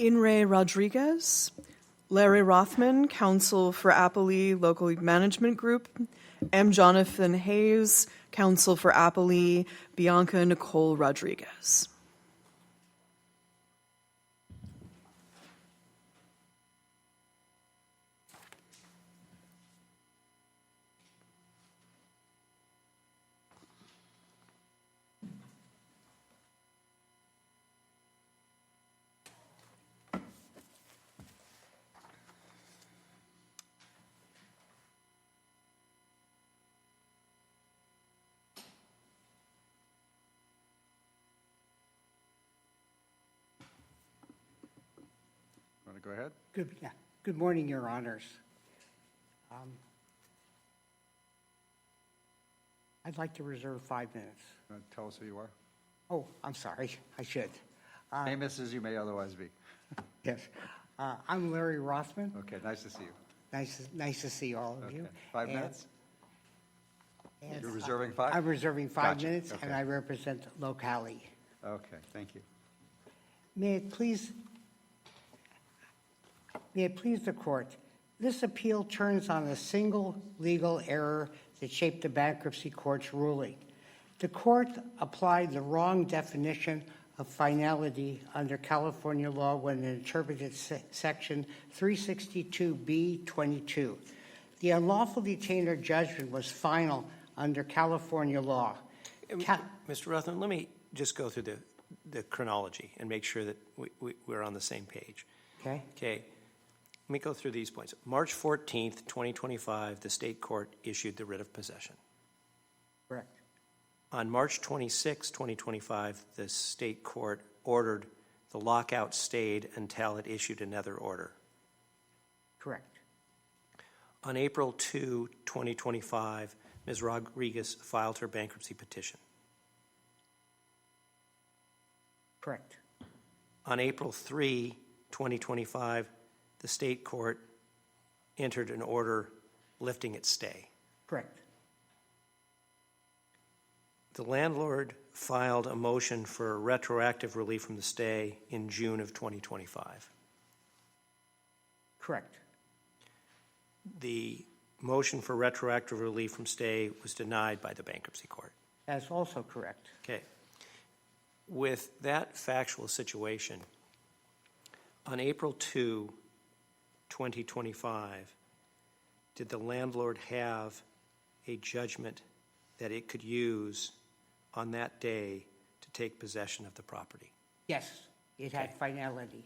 In re Rodriguez, Larry Rothman, Counsel for Appellee Local Management Group, M. Jonathan Hayes, Counsel for Appellee, Bianca Nicole Rodriguez. Go ahead. Good morning, Your Honors. I'd like to reserve 5 minutes. Tell us who you are. Oh, I'm sorry. I should. Famous as you may otherwise be. Yes. I'm Larry Rothman. Okay, nice to see you. Nice to see all of you. 5 minutes? You're reserving 5? I'm reserving 5 Gotcha. minutes, Okay. and I represent Locality. Okay, thank you. May it please the Court, this appeal turns on a single legal error that shaped the bankruptcy court's ruling. The court applied the wrong definition of finality under California law when it interpreted Section 362B22. The unlawful detainer judgment was final under California law. Mr. Rothman, let me just go through the chronology and make sure that we're on the same page. Okay. Okay. Let me go through these points. March 14th, 2025, the state court issued the writ of possession. Correct. On March 26, 2025, the state court ordered the lockout stayed until it issued another order. Correct. On April 2, 2025, Ms. Rodriguez filed her bankruptcy petition. Correct. On April 3, 2025, the state court entered an order lifting its stay. Correct. The landlord filed a motion for retroactive relief from the stay in June of 2025. Correct. The motion for retroactive relief from stay was denied by the bankruptcy court. That's also correct. Okay. With that factual situation, on April 2, 2025, did the landlord have a judgment that it could use on that day to take possession of the property? Yes, it had finality.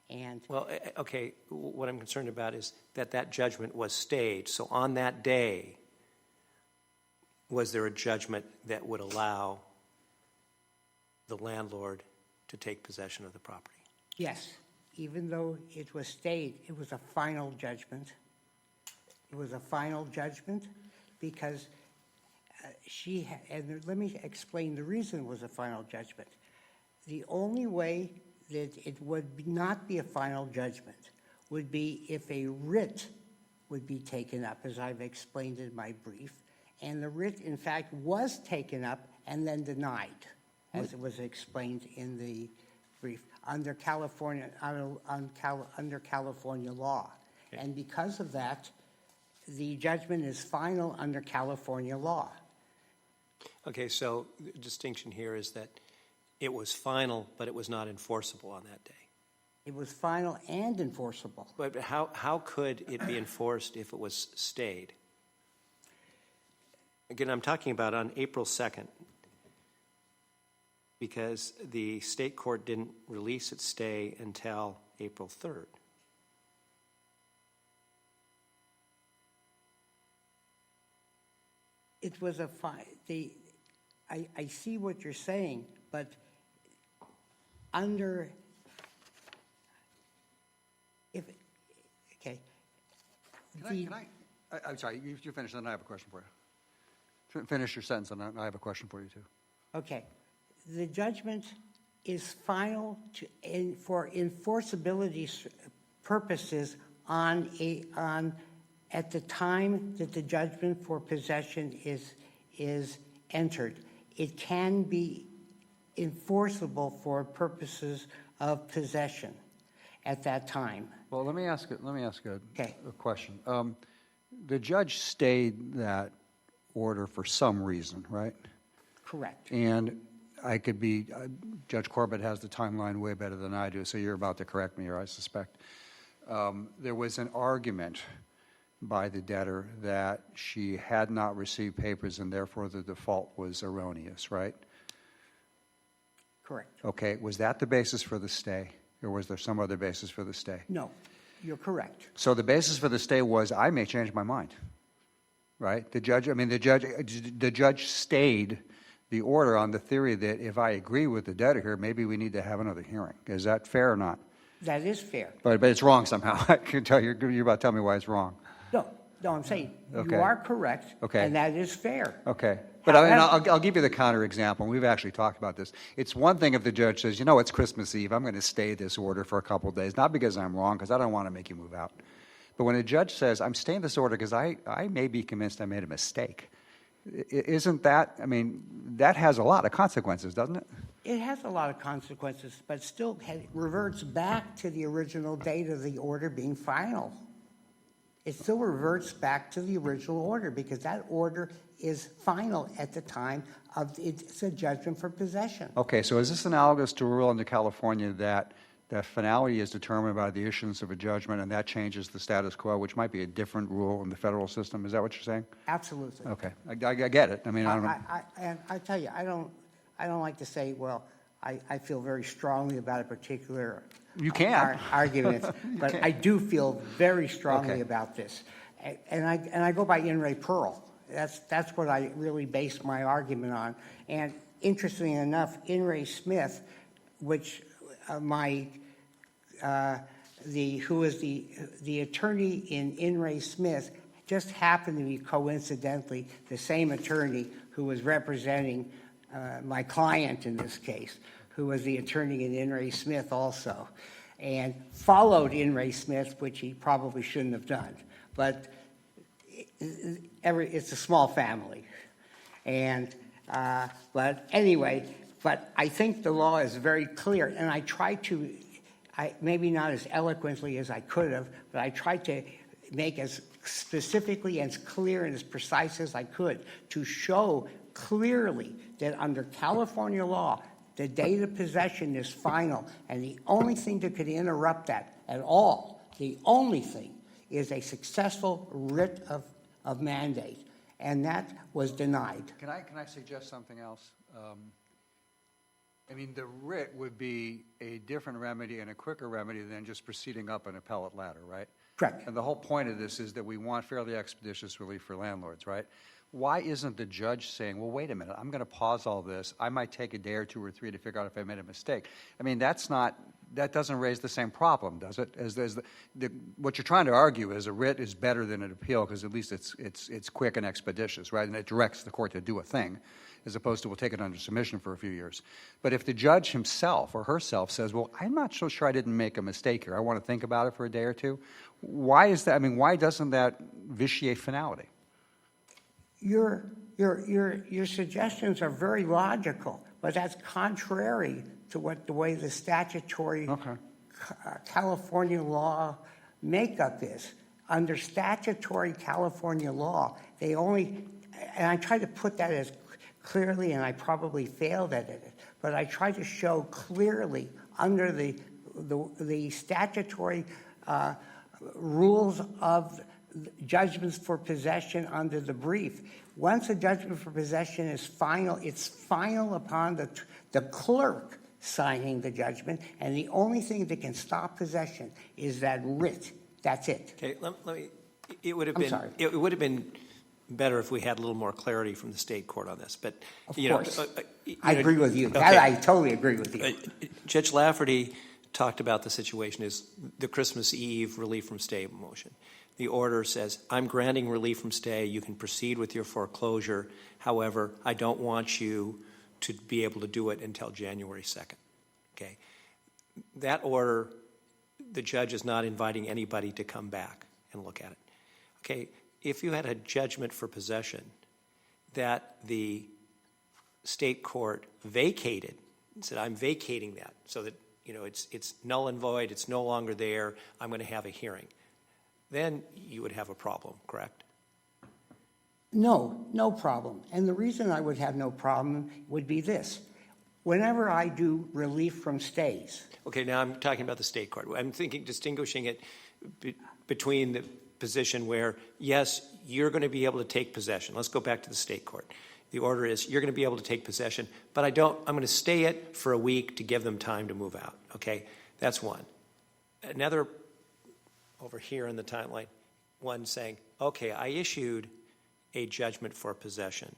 And Well, okay, what I'm concerned about is that judgment was stayed. So on that day, was there a judgment that would allow the landlord to take possession of the property? yes, even though it was stayed, it was a final judgment. It was a final judgment because and let me explain the reason it was a final judgment. The only way that it would not be a final judgment would be if a writ would be taken up, as I've explained in my brief, and the writ, in fact, was taken up and then denied, as it was explained in the brief, under California law. Okay. And because of that, the judgment is final under California law. Okay, so the distinction here is that it was final, but it was not enforceable on that day. It was final and enforceable. But how could it be enforced if it was stayed? Again, I'm talking about on April 2nd, because the state court didn't release its stay until April 3rd. It was I see what you're saying, but I'm sorry, you finish, then I have a question for you. Finish your sentence, and I have a question for you, too. Okay. The judgment is final for enforceability purposes at the time that the judgment for possession is entered. It can be enforceable for purposes of possession. at that time. Well, let me ask a Okay. question. The judge stayed that order for some reason, right? Correct. And I could be, Judge Corbett has the timeline way better than I do, so you're about to correct me, or I suspect. There was an argument by the debtor that she had not received papers and therefore the default was erroneous, right? Correct. Okay, was that the basis for the stay, or was there some other basis for the stay? No, you're correct. So the basis for the stay was, I may change my mind, right? The judge stayed the order on the theory that if I agree with the debtor here, maybe we need to have another hearing. Is that fair or not? That is fair. But it's wrong somehow. I can tell you're about to tell me why it's wrong. No, I'm saying Okay. you are correct, Okay. and that is fair. Okay. But I mean, However- I'll give you the counter example. We've actually talked about this. It's one thing if the judge says, you know, it's Christmas Eve. I'm going to stay this order for a couple of days, not because I'm wrong, because I don't want to make you move out. But when a judge says, I'm staying this order because I may be convinced I made a mistake, isn't that, I mean, that has a lot of consequences, doesn't it? It has a lot of consequences, but still reverts back to the original date of the order being final. It still reverts back to the original order because that order is final at the time of it's a judgment for possession. Okay, so is this analogous to a rule under California that finality is determined by the issuance of a judgment and that changes the status quo, which might be a different rule in the federal system? Is that what you're saying? Absolutely. Okay, I get it. I mean, I don't know. And I tell you, I don't like to say, well, I feel very strongly about a particular You can. argument, but can. I do feel very strongly Okay. about this. And I go by In re Pearl. That's what I really base my argument on. And interestingly enough, In re Smith, which who is the attorney in re Smith just happened to be coincidentally the same attorney who was representing my client in this case, who was the attorney in re Smith also, and followed In re Smith, which he probably shouldn't have done. But it's a small family. And, but anyway, but I think the law is very clear, and I tried to, maybe not as eloquently as I could have, but I tried to make as specifically, as clear, and as precise as I could to show clearly that under California law, the date of possession is final, and the only thing that could interrupt that at all, the only thing, is a successful writ of mandate, and that was denied. Can I suggest something else? I mean, the writ would be a different remedy and a quicker remedy than just proceeding up an appellate ladder, right? Correct. And the whole point of this is that we want fairly expeditious relief for landlords, right? Why isn't the judge saying, well, wait a minute, I'm going to pause all this. I might take a day or two or three to figure out if I made a mistake. I mean, that doesn't raise the same problem, does it? What you're trying to argue is a writ is better than an appeal because at least it's quick and expeditious, right? And it directs the court to do a thing, as opposed to we'll take it under submission for a few years. But if the judge himself or herself says, well, I'm not so sure I didn't make a mistake here. I want to think about it for a day or two. Why is that? I mean, why doesn't that vitiate finality? Your suggestions are very logical, but that's contrary to the way the statutory California law makeup is. Under statutory California law, they only, and I tried to put that as clearly, and I probably failed at it, but I tried to show clearly under the statutory rules of judgments for possession under the brief. Once a judgment for possession is final, it's final upon the clerk signing the judgment, and the only thing that can stop possession is that writ. That's it. Okay, let me. It would have I'm been. sorry. It would have been better if we had a little more clarity from the state court on this. But Of you course. know, I agree with you. Okay. That I totally agree with you. Judge Lafferty talked about the situation as the Christmas Eve relief from stay motion. The order says, I'm granting relief from stay. You can proceed with your foreclosure. However, I don't want you to be able to do it until January 2nd. Okay. That order, the judge is not inviting anybody to come back and look at it. Okay. If you had a judgment for possession that the state court vacated and said, I'm vacating that, so that it's null and void, it's no longer there, I'm going to have a hearing. Then you would have a problem, correct? No, no problem. And the reason I would have no problem would be this. Whenever I do relief from stays. Okay, now I'm talking about the state court. I'm thinking, distinguishing it between the position where, yes, you're going to be able to take possession. Let's go back to the state court. The order is you're going to be able to take possession, but I'm going to stay it for a week to give them time to move out. Okay, that's one. Another over here in the timeline, one saying, okay, I issued a judgment for possession,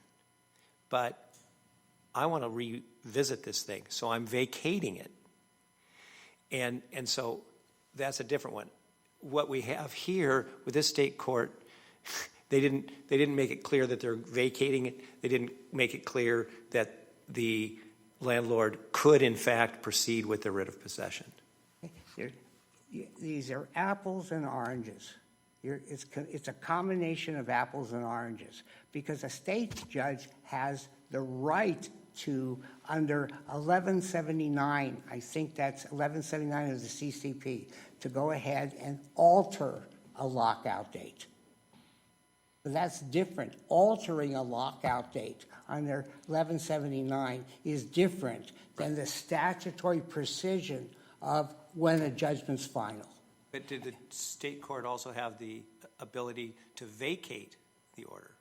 but I want to revisit this thing, so I'm vacating it. And so that's a different one. What we have here with this state court, they didn't make it clear that they're vacating it. They didn't make it clear that the landlord could, in fact, proceed with the writ of possession. These are apples and oranges. It's a combination of apples and oranges because a state judge has the right to, under 1179, I think that's 1179 of the CCP, to go ahead and alter a lockout date. But that's different. Altering a lockout date under 1179 is different than the statutory precision of when a judgment's final. But did the state court also have the ability to vacate the order?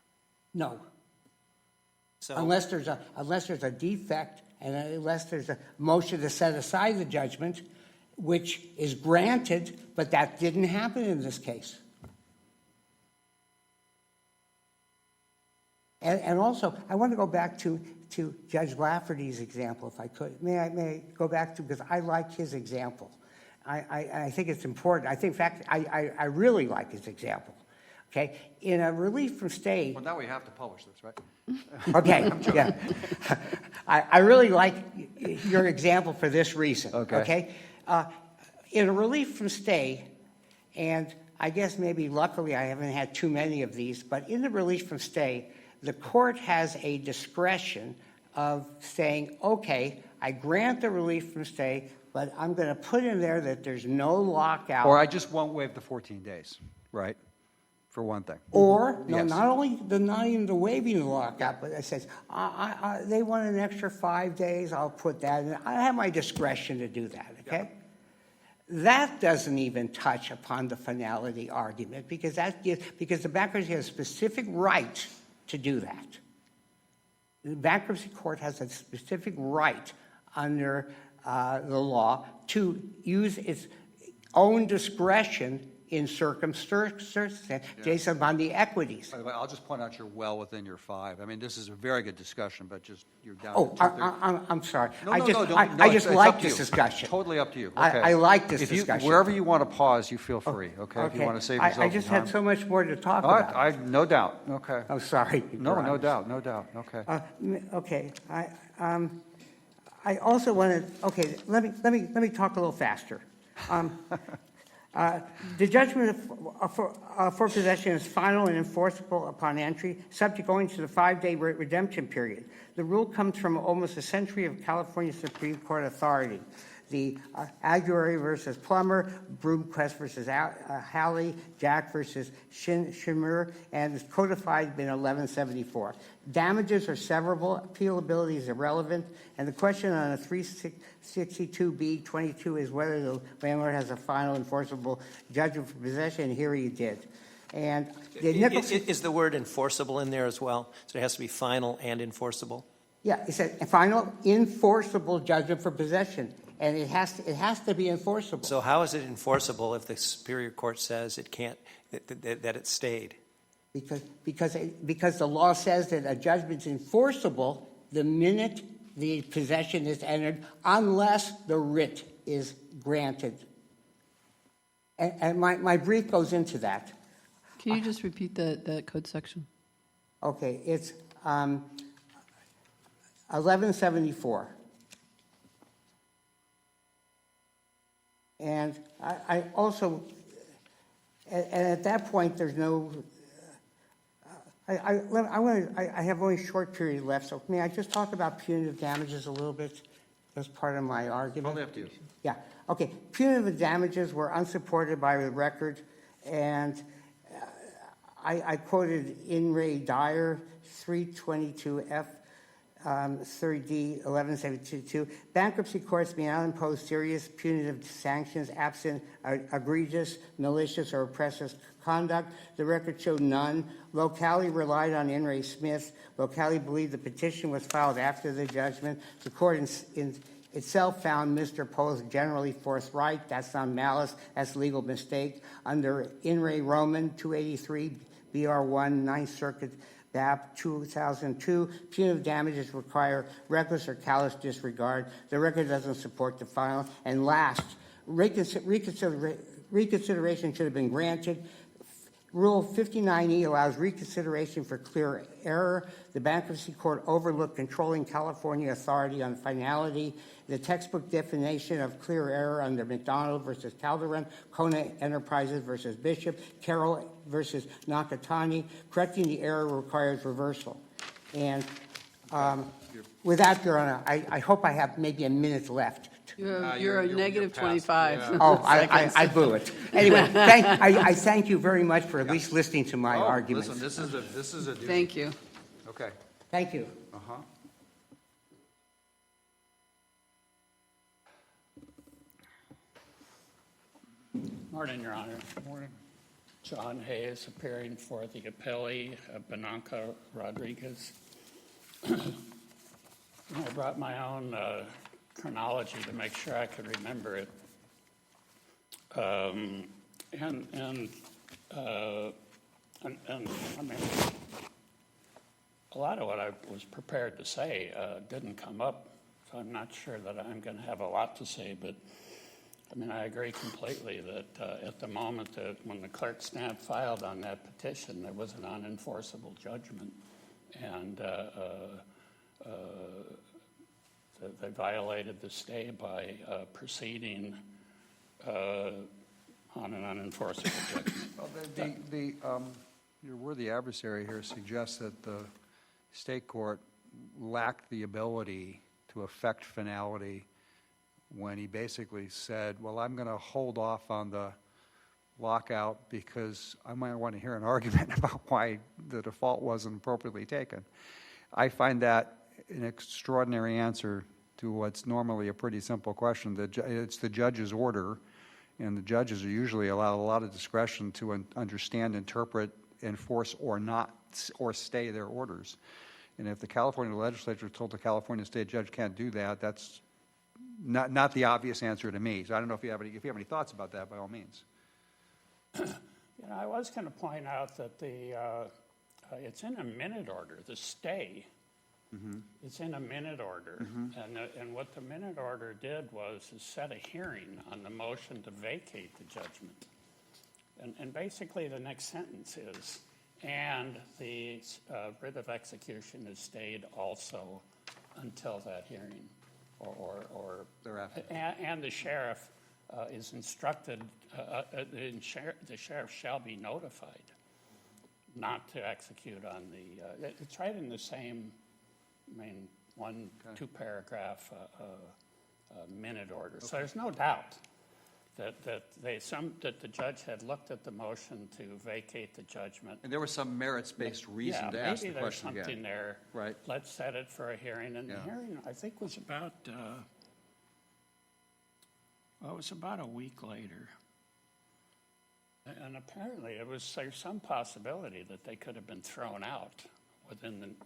No. So, unless there's a defect and unless there's a motion to set aside the judgment, which is granted, but that didn't happen in this case. And also, I want to go back to Judge Lafferty's example, if I could. May I go back to, because I like his example. I think it's important. I think, in fact, I really like his example. Okay, in a relief from stay. Well, now we have to publish this, right? Okay, yeah. I really like your example for this reason. Okay. In a relief from stay, and I guess maybe luckily I haven't had too many of these, but in the relief from stay, the court has a discretion of saying, okay, I grant the relief from stay, but I'm going to put in there that there's no lockout. Or I just won't waive the 14 days, right? For one thing. Or, no, Yes. not even the waiving the lockout, but it says, they want an extra 5 days, I'll put that in. I have my discretion to do that, okay? Yeah. That doesn't even touch upon the finality argument because because the bankruptcy has a specific right to do that. The bankruptcy court has a specific right under the law to use its own discretion in circumstances based upon the equities. By the way, I'll just point out you're well within your 5. I mean, this is a very good discussion, but just you're down Oh, to 2:30. I'm sorry. No, I just it's like up to this you. discussion. Totally up to you. I like this discussion. Wherever you want to pause, you feel free, okay? If you want to save yourself I just some time. had so much more to talk All right, about. no doubt, okay. I'm sorry. No, Your no Honor. doubt, no doubt, okay. Okay. I also wanted. Okay. Let me talk a little faster. The judgment for possession is final and enforceable upon entry, subject only to the 5-day redemption period. The rule comes from almost a century of California Supreme Court authority. The Aguirre versus Plummer, Broomquist versus Halley, Jack versus Schimmer, and it's codified in 1174. Damages are severable, appealability is irrelevant, and the question on a 362B22 is whether the landlord has a final enforceable judgment for possession, and here he did. And is the word enforceable in there as well? So it has to be final and enforceable? Yeah, it said final enforceable judgment for possession. And it has to be enforceable. So how is it enforceable if the Superior Court says it can't, that it stayed? Because the law says that a judgment's enforceable the minute the possession is entered, unless the writ is granted. And my brief goes into that. Can you just repeat that code section? Okay, it's 1174. And I also, and at that point, there's no, I have only a short period left, so may I just talk about punitive damages a little bit? That's part of my argument. Totally up to you. Yeah, okay. Punitive damages were unsupported by the record, and I quoted In re Dyer, 322F, 3D, 1172. Bankruptcy courts may not impose serious punitive sanctions absent egregious, malicious, or oppressive conduct. The record showed none. Locality relied on In re Smith. Locality believed the petition was filed after the judgment. The court itself found Mr. Poe's generally forthright. That's not malice. That's legal mistake. Under In re Roman, 283 BR1, 9th Circuit, BAP 2002, punitive damages require reckless or callous disregard. The record doesn't support the final. And last, reconsideration should have been granted. Rule 59E allows reconsideration for clear error. The bankruptcy court overlooked controlling California authority on finality. The textbook definition of clear error under McDonald versus Calderon, Kona Enterprises versus Bishop, Carroll versus Nakatani. Correcting the error requires reversal. And with that, Your Honor, I hope I have maybe a minute left. You're a negative 25. Yeah. Oh, I blew it. Anyway, I thank you very much for at least listening to my arguments. Listen, this is a doozy. Thank you. Okay. Thank you. Uh-huh. Morning, Your Honor. Morning. John Hayes, appearing for the appellee, Benanca Rodriguez. I brought my own chronology to make sure I could remember it. And I mean, a lot of what I was prepared to say didn't come up, so I'm not sure that I'm going to have a lot to say, but I mean, I agree completely that at the moment that when the clerk stamp filed on that petition, there was an unenforceable judgment, and they violated the stay by proceeding on an unenforceable judgment. Well, your worthy adversary here suggests that the state court lacked the ability to effect finality when he basically said, well, I'm going to hold off on the lockout because I might want to hear an argument about why the default wasn't appropriately taken. I find that an extraordinary answer to what's normally a pretty simple question. It's the judge's order, and the judges are usually allowed a lot of discretion to understand, interpret, enforce, or not, or stay their orders. And if the California legislature told the California state judge can't do that, that's not the obvious answer to me. So I don't know if you have any thoughts about that, by all means. You know, I was going to point out that it's in a minute order. The stay, it's in a minute order, and what the minute order did was set a hearing on the motion to vacate the judgment, and basically the next sentence is, and the writ of execution is stayed also until that hearing. Or thereafter. And the sheriff is instructed, the sheriff shall be notified not to execute on the, it's right in the same, I mean, two paragraph minute order. So there's no doubt that the judge had looked at the motion to vacate the judgment. And there was some merits-based reason to ask the question again. Maybe there's something there. Right. Let's set it for a hearing. And the hearing, I think, was about, it was about a week later. And apparently there's some possibility that they could have been thrown out within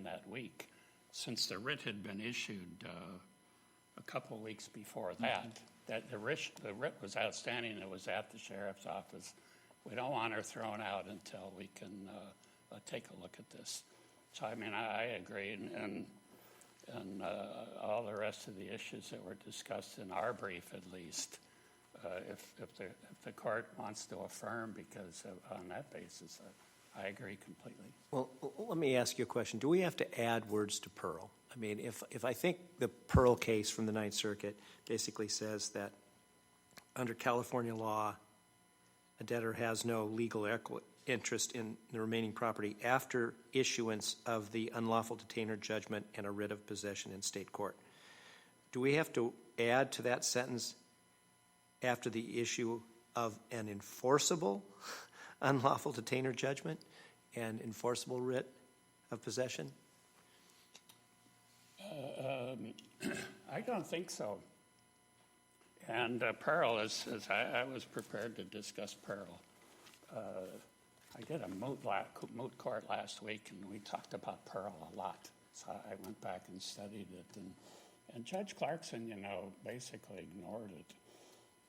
that week, since the writ had been issued a couple of weeks before that. That the writ was outstanding. It was at the sheriff's office. We don't want her thrown out until we can take a look at this. So I mean, I agree, and all the rest of the issues that were discussed in our brief, at least, if the court wants to affirm, because on that basis, I agree completely. Well, let me ask you a question. Do we have to add words to Pearl? I mean, if I think the Pearl case from the Ninth Circuit basically says that under California law, a debtor has no legal interest in the remaining property after issuance of the unlawful detainer judgment and a writ of possession in state court. do we have to add to that sentence after the issue of an enforceable unlawful detainer judgment and enforceable writ of possession? I don't think so. And Pearl, as I was prepared to discuss Pearl. I did a moot court last week, and we talked about Pearl a lot. So I went back and studied it. And Judge Clarkson, basically ignored it.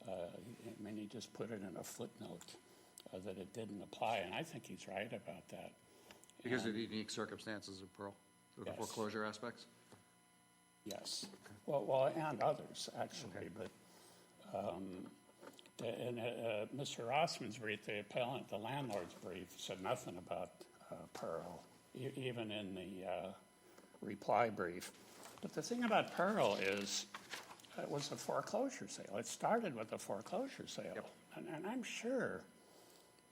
I mean, he just put it in a footnote that it didn't apply, and I think he's right about that. Because of the unique circumstances of Pearl, the Yes. foreclosure aspects? Yes. Well, and others, actually. Okay. But in Mr. Rossman's brief, the appellant, the landlord's brief, said nothing about Pearl, even in the reply brief. But the thing about Pearl is it was a foreclosure sale. It started with a foreclosure sale. Yep. And I'm sure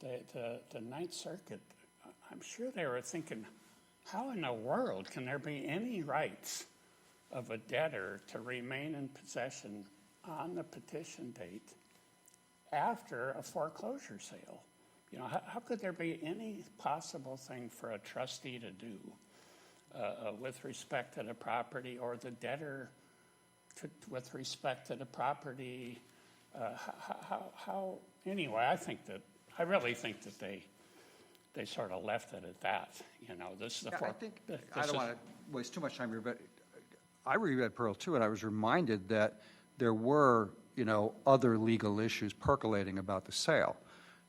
that the Ninth Circuit, I'm sure they were thinking, how in the world can there be any rights of a debtor to remain in possession on the petition date after a foreclosure sale? How could there be any possible thing for a trustee to do with respect to the property, or the debtor with respect to the property? Anyway, I really think that they sort of left it at that. This is the I don't want to waste too much time here, but I reread Pearl too, and I was reminded that there were, other legal issues percolating about the sale.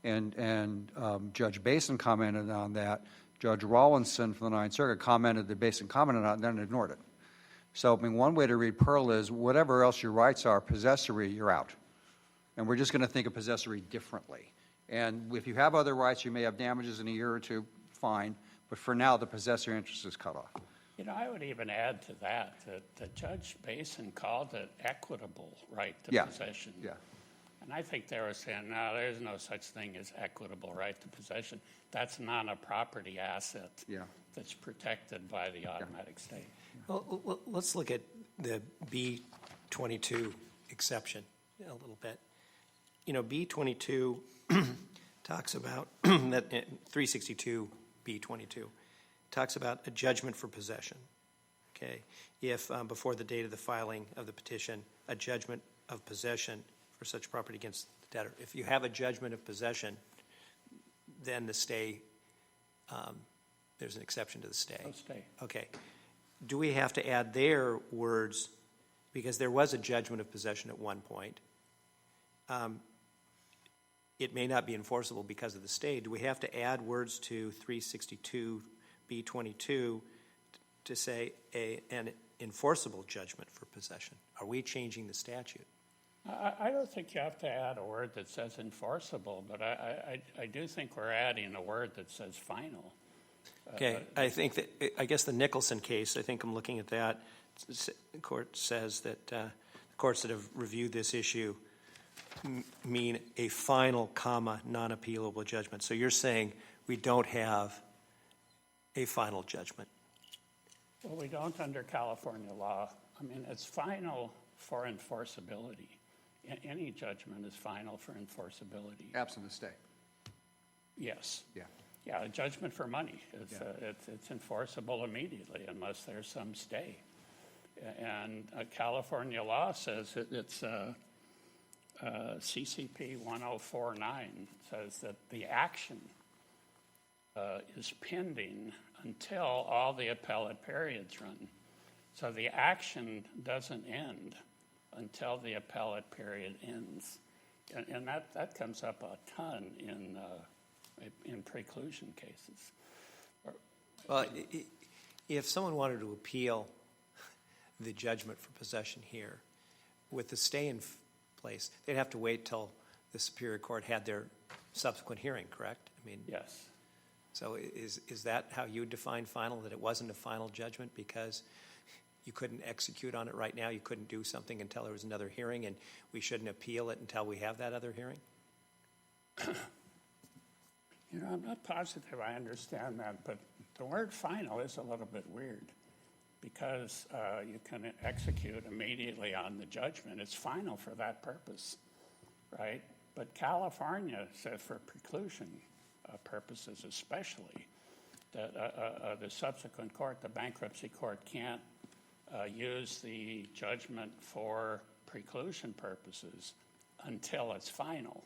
And Judge Basin commented on that. Judge Rawlinson from the Ninth Circuit commented that Basin commented on it and then ignored it. So, one way to read Pearl is whatever else your rights are, possessory, you're out. And we're just going to think of possessory differently. And if you have other rights, you may have damages in a year or two, fine. But for now, the possessory interest is cut off. I would even add to that Judge Basin called it equitable right to possession. Yeah. And I think they were saying, no, there's no such thing as equitable right to possession. That's not a property asset that's protected by the automatic stay. Well, let's look at the B-22 exception a little bit. B-22 talks about, that 362 B-22 talks about a judgment for possession, okay? If before the date of the filing of the petition, a judgment of possession for such property against the debtor. If you have a judgment of possession, then the stay, there's an exception to the stay. No stay. Okay. Do we have to add their words, because there was a judgment of possession at one point? It may not be enforceable because of the stay. Do we have to add words to 362 B-22 to say an enforceable judgment for possession? Are we changing the statute? I don't think you have to add a word that says enforceable, but I do think we're adding a word that says final. Okay, I guess the Nicholson case, I think I'm looking at that. The court says that the courts that have reviewed this issue mean a final, non-appealable judgment. So you're saying we don't have a final judgment? Well, we don't under California law. It's final for enforceability. Any judgment is final for enforceability. Absent the stay. Yes. Yeah. Yeah, a judgment for money. It's enforceable immediately unless there's some stay. And California law says it's CCP 1049 says that the action is pending until all the appellate periods run. So the action doesn't end until the appellate period ends. And that comes up a ton in preclusion cases. Well, if someone wanted to appeal the judgment for possession here, with the stay in place, they'd have to wait till the Superior Court had their subsequent hearing, correct? Yes. So is that how you would define final, that it wasn't a final judgment because you couldn't execute on it right now, you couldn't do something until there was another hearing, and we shouldn't appeal it until we have that other hearing? I'm not positive I understand that, but the word final is a little bit weird because you can execute immediately on the judgment. It's final for that purpose, right? But California says for preclusion purposes especially, that the subsequent court, the bankruptcy court, can't use the judgment for preclusion purposes until it's final,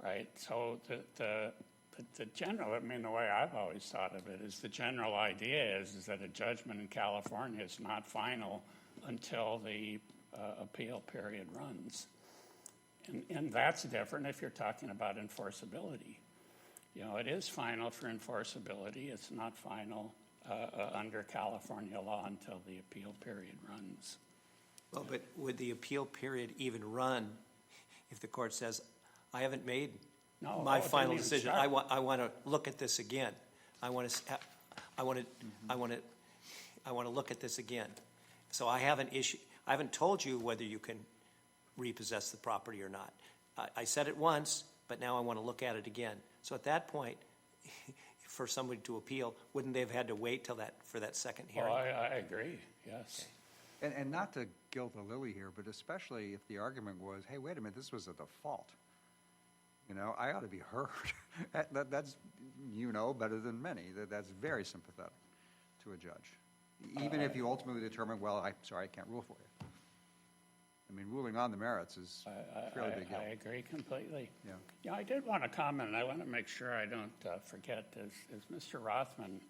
right? So the general, I mean, the way I've always thought of it is the general idea is that a judgment in California is not final until the appeal period runs. And that's different if you're talking about enforceability. You know, it is final for enforceability. It's not final under California law until the appeal period runs. Well, but would the appeal period even run if the court says, I haven't made my final decision. I want to look at this again. I want to look at this again. So I haven't told you whether you can repossess the property or not. I said it once, but now I want to look at it again. So at that point, for somebody to appeal, wouldn't they have had to wait till for that second hearing? Well, I agree. Yes. And not to gild the lily here, but especially if the argument was, hey, wait a minute, this was a default. You know, I ought to be heard. That's, you know, better than many. That's very sympathetic to a judge. Even if you ultimately determine, well, I'm sorry, I can't rule for you. I mean, ruling on the merits is a fairly big deal. I agree completely. Yeah. Yeah, I did want to comment, and I want to make sure I don't forget, as Mr. Rothman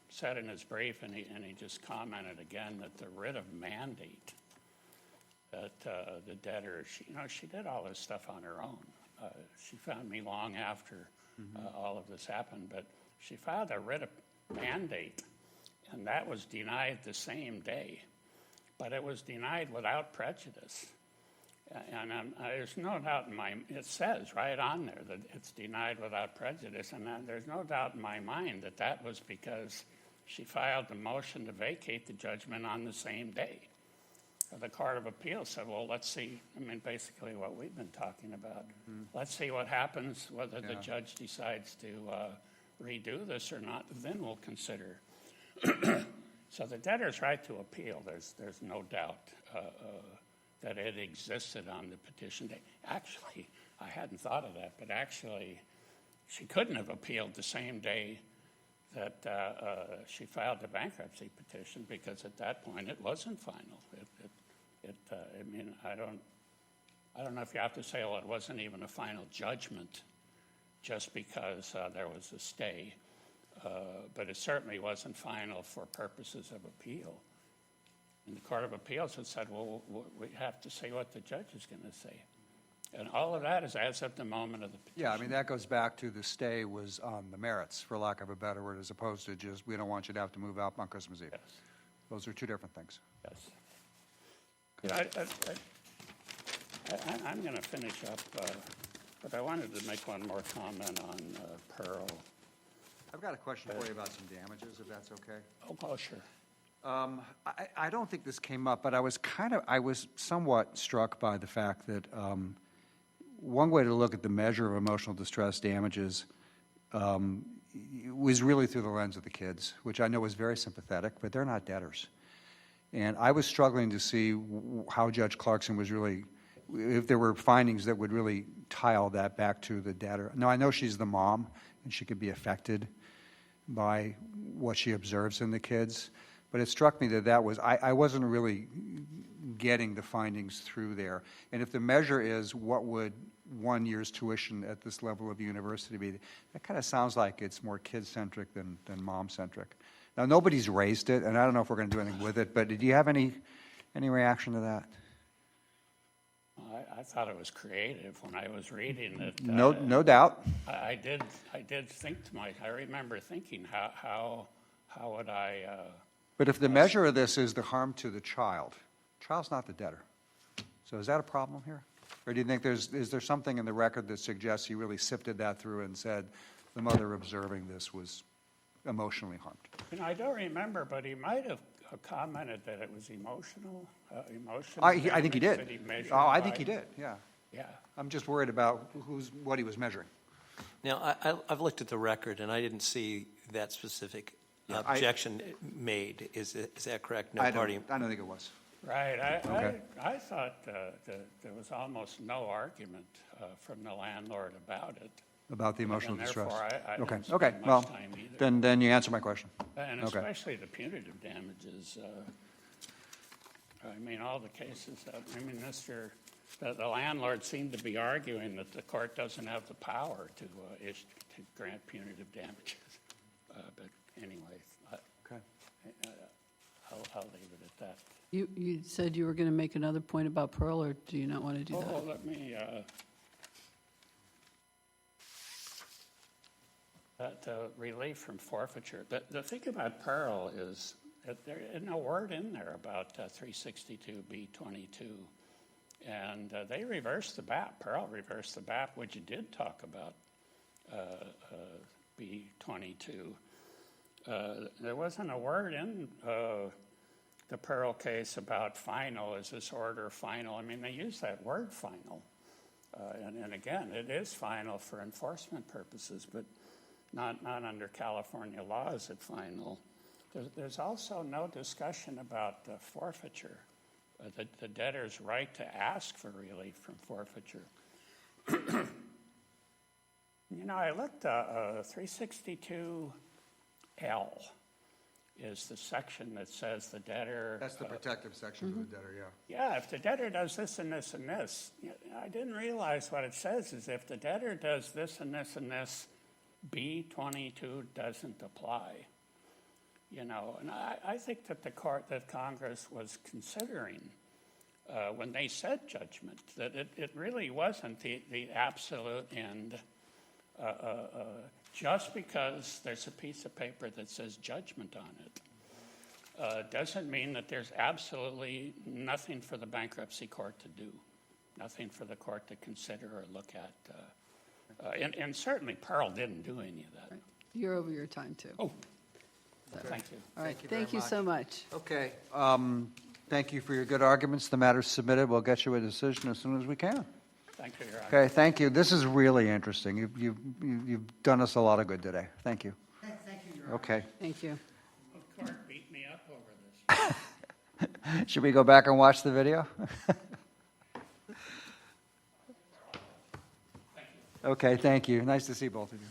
said in his brief, and he just commented again, that the writ of mandate, that the debtor, she did all this stuff on her own. She found me long after all of this happened, but she filed a writ of mandate, and that was denied the same day. But it was denied without prejudice. And there's no doubt in it says right on there that it's denied without prejudice, and there's no doubt in my mind that that was because she filed a motion to vacate the judgment on the same day. The Court of Appeals said, well, let's see, I mean, basically what we've been talking about. Let's see what happens, whether the judge decides to redo this or not, then we'll consider. So the debtor's right to appeal, there's no doubt that it existed on the petition day. Actually, I hadn't thought of that, but actually, she couldn't have appealed the same day that she filed the bankruptcy petition, because at that point it wasn't final. I mean, I don't know if you have to say, well, it wasn't even a final judgment just because there was a stay, but it certainly wasn't final for purposes of appeal. And the Court of Appeals had said, well, we have to say what the judge is going to say. And all of that is as of the moment of the petition. Yeah, I mean, that goes back to the stay was on the merits, for lack of a better word, as opposed to just, we don't want you to have to move out on Christmas Eve. Yes. Those are two different things. Yes. I'm going to finish up, but I wanted to make one more comment on Pearl. I've got a question for you about some damages, if that's okay. Oh, sure. I don't think this came up, but I was somewhat struck by the fact that one way to look at the measure of emotional distress damages was really through the lens of the kids, which I know is very sympathetic, but they're not debtors. And I was struggling to see how Judge Clarkson was really, if there were findings that would really tie all that back to the debtor. Now, I know she's the mom, and she could be affected by what she observes in the kids, but it struck me that was, I wasn't really getting the findings through there. And if the measure is what would 1 year's tuition at this level of university be, that kind of sounds like it's more kid-centric than mom-centric. Now, nobody's raised it, and I don't know if we're going to do anything with it, but did you have any reaction to that? I thought it was creative when I was reading it. No doubt. I did think to myself, I remember thinking, how would I... But if the measure of this is the harm to the child's not the debtor. So is that a problem here? Or do you think is there something in the record that suggests he really sifted that through and said the mother observing this was emotionally harmed? I don't remember, but he might have commented that it was emotional. I think he did. I think he did, yeah. Yeah. I'm just worried about what he was measuring. Now, I've looked at the record, and I didn't see that specific objection made. Is that correct? No I party. don't think it was. Right. Okay. I thought that there was almost no argument from the landlord about it. About the emotional And distress. therefore, I Okay, didn't okay, spend well, much time either. then you answer my question. And Okay. especially the punitive damages. I mean, all the cases that, I mean, the landlord seemed to be arguing that the court doesn't have the power to grant punitive damages. But anyway, Okay. I'll leave it at that. You said you were going to make another point about Pearl, or do you not want to do that? Let me, that relief from forfeiture. The thing about Pearl is that there isn't a word in there about 362B22. And they reversed the BAP. Pearl reversed the BAP, which did talk about B22. There wasn't a word in the Pearl case about final. Is this order final? I mean, they use that word final. And again, it is final for enforcement purposes, but not under California law is it final. There's also no discussion about forfeiture, the debtor's right to ask for relief from forfeiture. You know, I looked, 362L is the section that says the debtor... That's the protective section for the debtor, yeah. Yeah, if the debtor does this and this and this, I didn't realize what it says is if the debtor does this and this and this, B22 doesn't apply. You know, and I think that that Congress was considering when they said judgment, that it really wasn't the absolute end. Just because there's a piece of paper that says judgment on it doesn't mean that there's absolutely nothing for the bankruptcy court to do, nothing for the court to consider or look at. And certainly Pearl didn't do any of that. You're over your time, too. Oh, thank you. All right, Thank you very thank you much. so much. Okay, thank you for your good arguments. The matter's submitted. We'll get you a decision as soon as we can. Thank you, Your Honor. Okay, thank you. This is really interesting. You've done us a lot of good today. Thank you. Thank you, Your Honor. Okay. Thank you. The court beat me up over this. Should we go back and watch the video? Okay, thank you. Nice to see both of you.